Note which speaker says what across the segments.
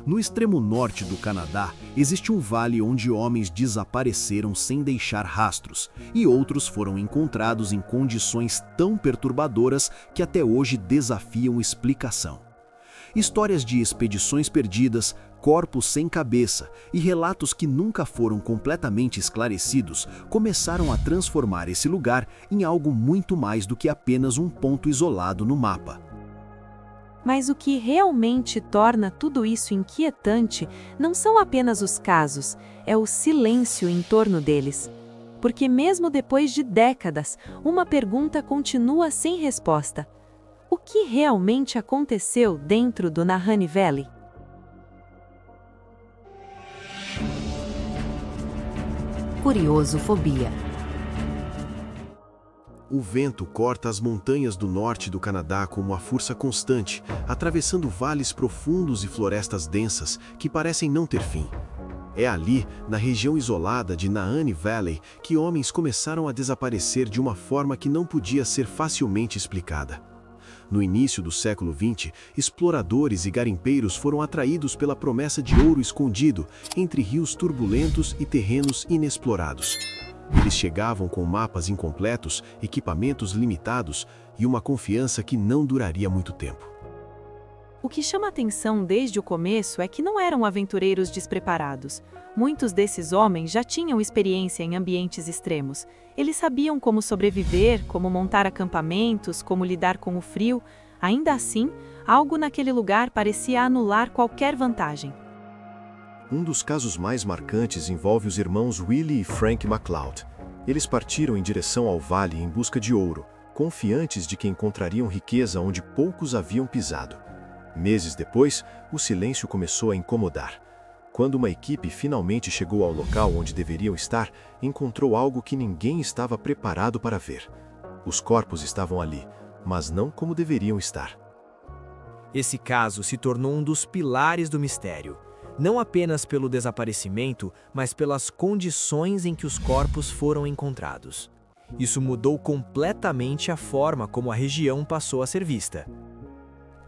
Speaker 1: No extremo norte do Canadá, existe um vale onde homens desapareceram sem deixar rastros, e outros foram encontrados em condições tão perturbadoras que até hoje desafiam explicação. Histórias de expedições perdidas, corpos sem cabeça e relatos que nunca foram completamente esclarecidos começaram a transformar esse lugar em algo muito mais do que apenas um ponto isolado no mapa.
Speaker 2: Mas o que realmente torna tudo isso inquietante não são apenas os casos, é o silêncio em torno deles. Porque mesmo depois de décadas, uma pergunta continua sem resposta. O que realmente aconteceu dentro do Nahanni Valley?
Speaker 3: Curiosofobia.
Speaker 1: O vento corta as montanhas do norte do Canadá com uma força constante, atravessando vales profundos e florestas densas que parecem não ter fim. É ali, na região isolada de Nahanni Valley, que homens começaram a desaparecer de uma forma que não podia ser facilmente explicada. No início do século XX, exploradores e garimpeiros foram atraídos pela promessa de ouro escondido entre rios turbulentos e terrenos inexplorados. Eles chegavam com mapas incompletos, equipamentos limitados e uma confiança que não duraria muito tempo.
Speaker 2: O que chama atenção desde o começo é que não eram aventureiros despreparados. Muitos desses homens já tinham experiência em ambientes extremos. Eles sabiam como sobreviver, como montar acampamentos, como lidar com o frio. Ainda assim, algo naquele lugar parecia anular qualquer vantagem.
Speaker 4: Um dos casos mais marcantes envolve os irmãos Willie e Frank MacLeod. Eles partiram em direção ao vale em busca de ouro, confiantes de que encontrariam riqueza onde poucos haviam pisado. Meses depois, o silêncio começou a incomodar. Quando uma equipe finalmente chegou ao local onde deveriam estar, encontrou algo que ninguém estava preparado para ver. Os corpos estavam ali, mas não como deveriam estar.
Speaker 5: Esse caso se tornou um dos pilares do mistério, não apenas pelo desaparecimento, mas pelas condições em que os corpos foram encontrados. Isso mudou completamente a forma como a região passou a ser vista.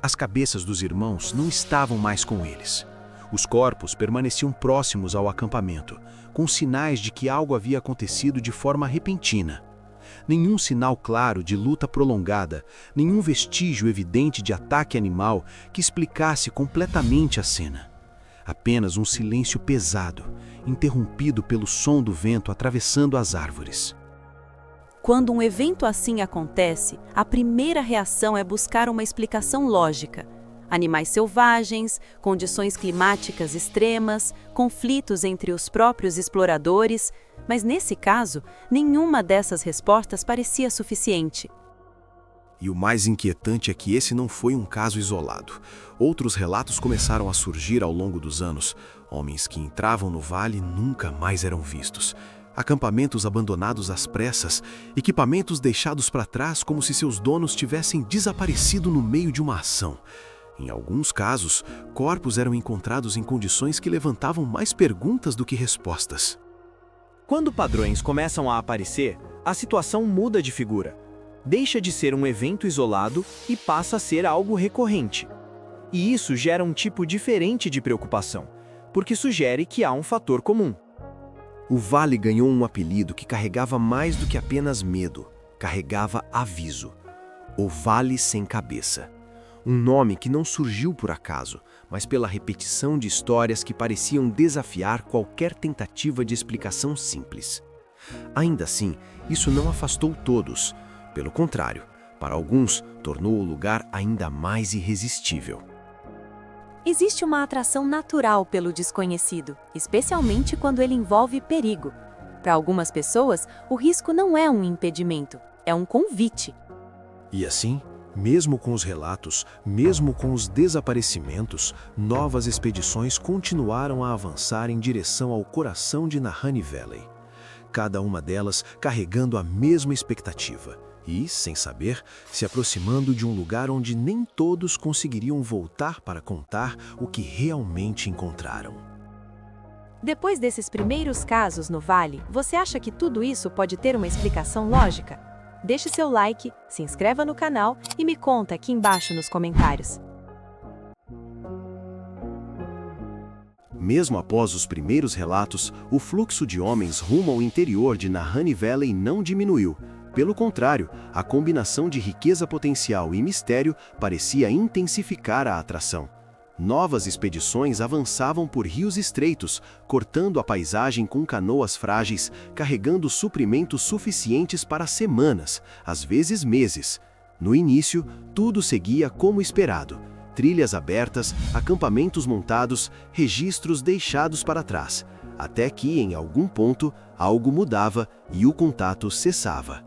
Speaker 1: As cabeças dos irmãos não estavam mais com eles. Os corpos permaneciam próximos ao acampamento, com sinais de que algo havia acontecido de forma repentina. Nenhum sinal claro de luta prolongada, nenhum vestígio evidente de ataque animal que explicasse completamente a cena. Apenas um silêncio pesado, interrompido pelo som do vento atravessando as árvores.
Speaker 2: Quando um evento assim acontece, a primeira reação é buscar uma explicação lógica. Animais selvagens, condições climáticas extremas, conflitos entre os próprios exploradores, mas nesse caso, nenhuma dessas respostas parecia suficiente.
Speaker 1: E o mais inquietante é que esse não foi um caso isolado. Outros relatos começaram a surgir ao longo dos anos. Homens que entravam no vale nunca mais eram vistos. Acampamentos abandonados às pressas, equipamentos deixados para trás como se seus donos tivessem desaparecido no meio de uma ação. Em alguns casos, corpos eram encontrados em condições que levantavam mais perguntas do que respostas.
Speaker 5: Quando padrões começam a aparecer, a situação muda de figura. Deixa de ser um evento isolado e passa a ser algo recorrente. E isso gera um tipo diferente de preocupação, porque sugere que há um fator comum.
Speaker 1: O vale ganhou um apelido que carregava mais do que apenas medo, carregava aviso. O Vale Sem Cabeça. Um nome que não surgiu por acaso, mas pela repetição de histórias que pareciam desafiar qualquer tentativa de explicação simples. Ainda assim, isso não afastou todos. Pelo contrário, para alguns, tornou o lugar ainda mais irresistível.
Speaker 2: Existe uma atração natural pelo desconhecido, especialmente quando ele envolve perigo. Para algumas pessoas, o risco não é um impedimento, é um convite.
Speaker 1: E assim, mesmo com os relatos, mesmo com os desaparecimentos, novas expedições continuaram a avançar em direção ao coração de Nahanni Valley. Cada uma delas carregando a mesma expectativa. E, sem saber, se aproximando de um lugar onde nem todos conseguiriam voltar para contar o que realmente encontraram.
Speaker 2: Depois desses primeiros casos no Vale, você acha que tudo isso pode ter uma explicação lógica? Deixe seu like, se inscreva no canal e me conta aqui embaixo nos comentários.
Speaker 1: Mesmo após os primeiros relatos, o fluxo de homens rumo ao interior de Nahanni Valley não diminuiu. Pelo contrário, a combinação de riqueza potencial e mistério parecia intensificar a atração. Novas expedições avançavam por rios estreitos, cortando a paisagem com canoas frágeis, carregando suprimentos suficientes para semanas, às vezes meses. No início, tudo seguia como esperado. Trilhas abertas, acampamentos montados, registros deixados para trás. Até que, em algum ponto, algo mudava e o contato cessava.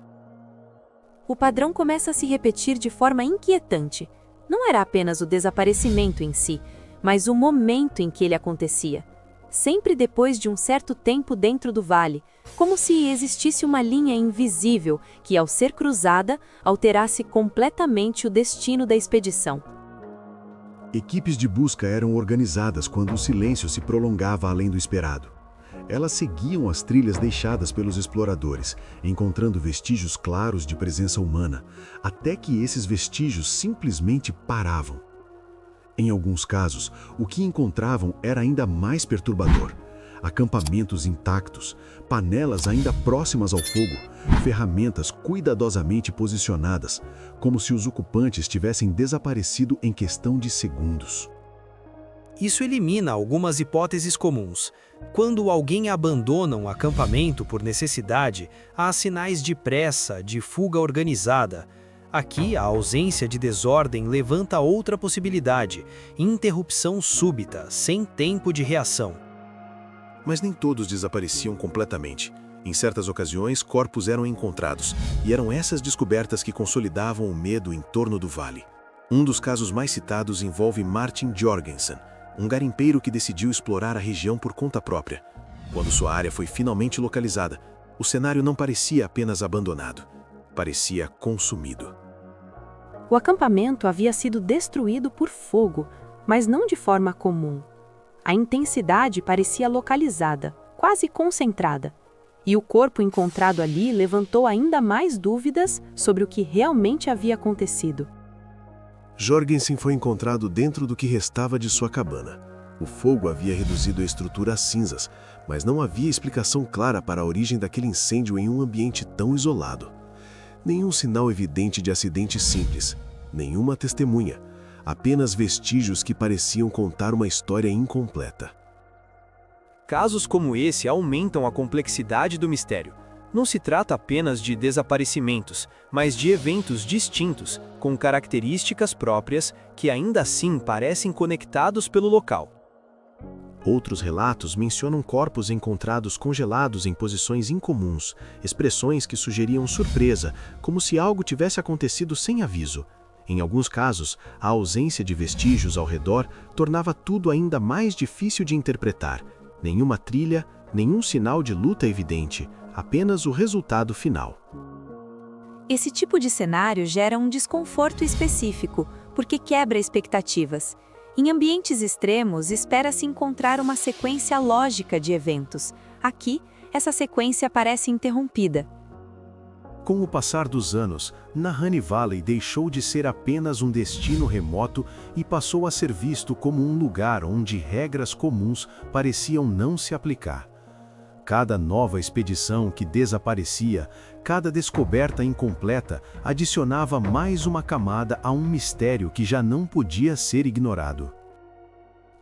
Speaker 2: O padrão começa a se repetir de forma inquietante. Não era apenas o desaparecimento em si, mas o momento em que ele acontecia. Sempre depois de um certo tempo dentro do vale, como se existisse uma linha invisível que, ao ser cruzada, alterasse completamente o destino da expedição.
Speaker 4: Equipes de busca eram organizadas quando o silêncio se prolongava além do esperado. Elas seguiam as trilhas deixadas pelos exploradores, encontrando vestígios claros de presença humana, até que esses vestígios simplesmente paravam. Em alguns casos, o que encontravam era ainda mais perturbador. Acampamentos intactos, panelas ainda próximas ao fogo, ferramentas cuidadosamente posicionadas, como se os ocupantes tivessem desaparecido em questão de segundos.
Speaker 5: Isso elimina algumas hipóteses comuns. Quando alguém abandona um acampamento por necessidade, há sinais de pressa, de fuga organizada. Aqui, a ausência de desordem levanta outra possibilidade: interrupção súbita, sem tempo de reação.
Speaker 4: Mas nem todos desapareciam completamente. Em certas ocasiões, corpos eram encontrados, e eram essas descobertas que consolidavam o medo em torno do vale. Um dos casos mais citados envolve Martin Jorgensen, um garimpeiro que decidiu explorar a região por conta própria. Quando sua área foi finalmente localizada, o cenário não parecia apenas abandonado, parecia consumido.
Speaker 2: O acampamento havia sido destruído por fogo, mas não de forma comum. A intensidade parecia localizada, quase concentrada, e o corpo encontrado ali levantou ainda mais dúvidas sobre o que realmente havia acontecido.
Speaker 1: Jorgensen foi encontrado dentro do que restava de sua cabana. O fogo havia reduzido a estrutura a cinzas, mas não havia explicação clara para a origem daquele incêndio em um ambiente tão isolado. Nenhum sinal evidente de acidente simples, nenhuma testemunha, apenas vestígios que pareciam contar uma história incompleta.
Speaker 5: Casos como esse aumentam a complexidade do mistério. Não se trata apenas de desaparecimentos, mas de eventos distintos, com características próprias que ainda assim parecem conectados pelo local.
Speaker 1: Outros relatos mencionam corpos encontrados congelados em posições incomuns, expressões que sugeriam surpresa, como se algo tivesse acontecido sem aviso. Em alguns casos, a ausência de vestígios ao redor tornava tudo ainda mais difícil de interpretar. Nenhuma trilha, nenhum sinal de luta evidente, apenas o resultado final.
Speaker 2: Esse tipo de cenário gera um desconforto específico, porque quebra expectativas. Em ambientes extremos, espera-se encontrar uma sequência lógica de eventos. Aqui, essa sequência parece interrompida.
Speaker 1: Com o passar dos anos, Nahanni Valley deixou de ser apenas um destino remoto e passou a ser visto como um lugar onde regras comuns pareciam não se aplicar. Cada nova expedição que desaparecia, cada descoberta incompleta, adicionava mais uma camada a um mistério que já não podia ser ignorado.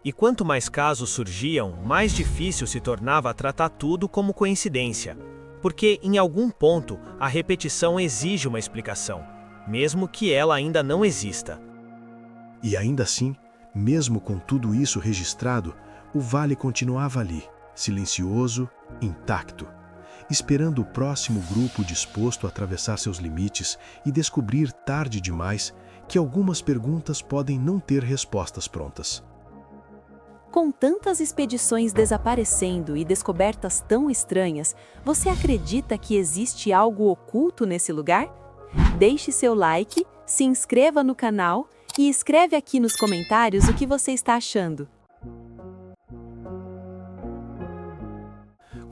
Speaker 5: E quanto mais casos surgiam, mais difícil se tornava tratar tudo como coincidência. Porque, em algum ponto, a repetição exige uma explicação, mesmo que ela ainda não exista.
Speaker 4: E ainda assim, mesmo com tudo isso registrado, o vale continuava ali, silencioso, intacto, esperando o próximo grupo disposto a atravessar seus limites e descobrir tarde demais que algumas perguntas podem não ter respostas prontas.
Speaker 2: Com tantas expedições desaparecendo e descobertas tão estranhas, você acredita que existe algo oculto nesse lugar? Deixe seu like, se inscreva no canal e escreve aqui nos comentários o que você está achando.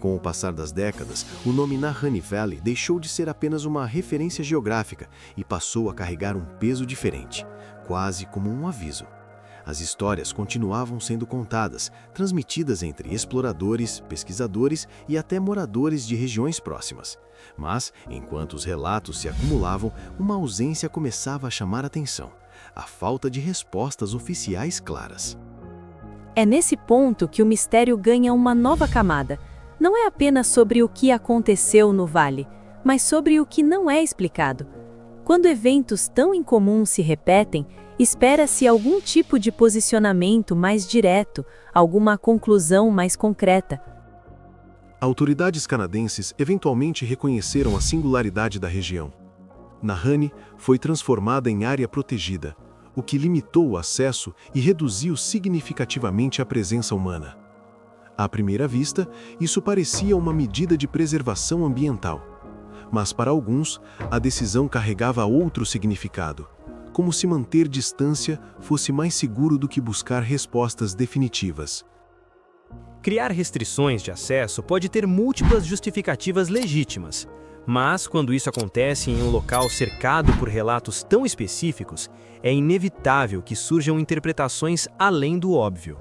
Speaker 1: Com o passar das décadas, o nome Nahanni Valley deixou de ser apenas uma referência geográfica e passou a carregar um peso diferente, quase como um aviso. As histórias continuavam sendo contadas, transmitidas entre exploradores, pesquisadores e até moradores de regiões próximas. Mas, enquanto os relatos se acumulavam, uma ausência começava a chamar a atenção: a falta de respostas oficiais claras.
Speaker 2: É nesse ponto que o mistério ganha uma nova camada. Não é apenas sobre o que aconteceu no vale, mas sobre o que não é explicado. Quando eventos tão incomuns se repetem, espera-se algum tipo de posicionamento mais direto, alguma conclusão mais concreta.
Speaker 4: Autoridades canadenses eventualmente reconheceram a singularidade da região. Nahanni foi transformada em área protegida, o que limitou o acesso e reduziu significativamente a presença humana. À primeira vista, isso parecia uma medida de preservação ambiental. Mas para alguns, a decisão carregava outro significado, como se manter distância fosse mais seguro do que buscar respostas definitivas.
Speaker 5: Criar restrições de acesso pode ter múltiplas justificativas legítimas, mas quando isso acontece em um local cercado por relatos tão específicos, é inevitável que surjam interpretações além do óbvio.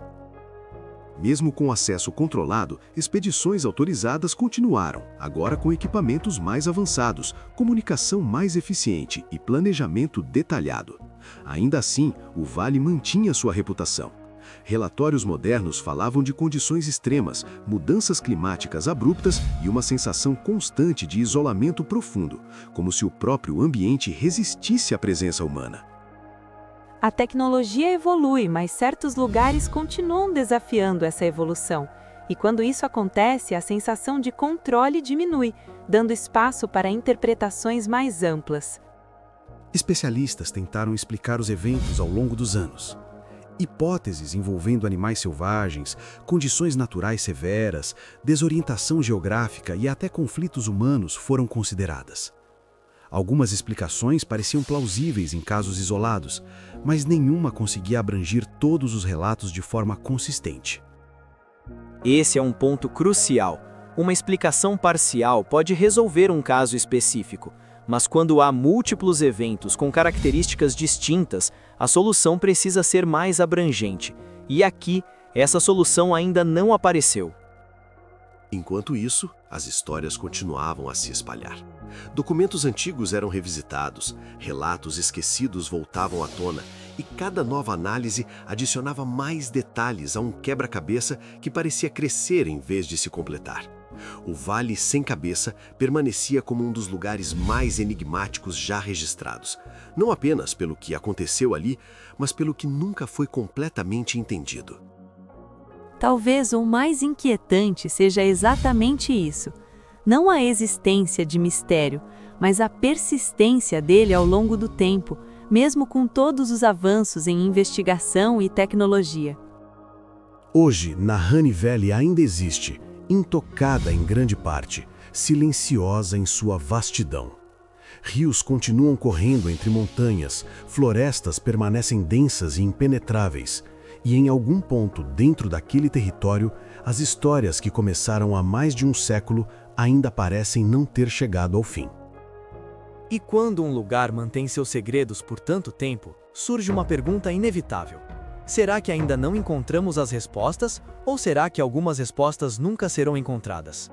Speaker 4: Mesmo com acesso controlado, expedições autorizadas continuaram, agora com equipamentos mais avançados, comunicação mais eficiente e planejamento detalhado. Ainda assim, o vale mantinha sua reputação. Relatórios modernos falavam de condições extremas, mudanças climáticas abruptas e uma sensação constante de isolamento profundo, como se o próprio ambiente resistisse à presença humana.
Speaker 2: A tecnologia evolui, mas certos lugares continuam desafiando essa evolução. E quando isso acontece, a sensação de controle diminui, dando espaço para interpretações mais amplas.
Speaker 3: Especialistas tentaram explicar os eventos ao longo dos anos. Hipóteses envolvendo animais selvagens, condições naturais severas, desorientação geográfica e até conflitos humanos foram consideradas. Algumas explicações pareciam plausíveis em casos isolados, mas nenhuma conseguia abranger todos os relatos de forma consistente.
Speaker 5: Esse é um ponto crucial. Uma explicação parcial pode resolver um caso específico, mas quando há múltiplos eventos com características distintas, a solução precisa ser mais abrangente. E aqui, essa solução ainda não apareceu.
Speaker 1: Enquanto isso, as histórias continuavam a se espalhar. Documentos antigos eram revisitados, relatos esquecidos voltavam à tona, e cada nova análise adicionava mais detalhes a um quebra-cabeça que parecia crescer em vez de se completar. O Vale Sem Cabeça permanecia como um dos lugares mais enigmáticos já registrados, não apenas pelo que aconteceu ali, mas pelo que nunca foi completamente entendido.
Speaker 2: Talvez o mais inquietante seja exatamente isso. Não a existência de mistério, mas a persistência dele ao longo do tempo, mesmo com todos os avanços em investigação e tecnologia.
Speaker 3: Hoje, Nahanni Valley ainda existe, intocada em grande parte, silenciosa em sua vastidão. Rios continuam correndo entre montanhas, florestas permanecem densas e impenetráveis, e em algum ponto dentro daquele território, as histórias que começaram há mais de um século ainda parecem não ter chegado ao fim.
Speaker 5: E quando um lugar mantém seus segredos por tanto tempo, surge uma pergunta inevitável. Será que ainda não encontramos as respostas, ou será que algumas respostas nunca serão encontradas?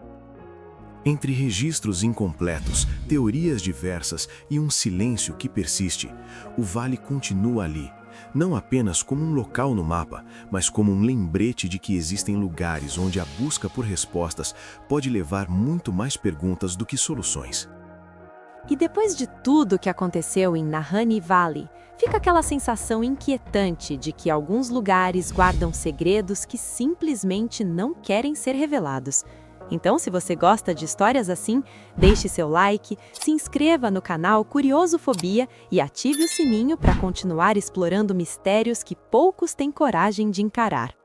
Speaker 4: Entre registros incompletos, teorias diversas e um silêncio que persiste, o vale continua ali, não apenas como um local no mapa, mas como um lembrete de que existem lugares onde a busca por respostas pode levar muito mais perguntas do que soluções.
Speaker 2: E depois de tudo que aconteceu em Nahanni Valley, fica aquela sensação inquietante de que alguns lugares guardam segredos que simplesmente não querem ser revelados. Então, se você gosta de histórias assim, deixe seu like, se inscreva no canal Curiosofobia e ative o sininho para continuar explorando mistérios que poucos têm coragem de encarar.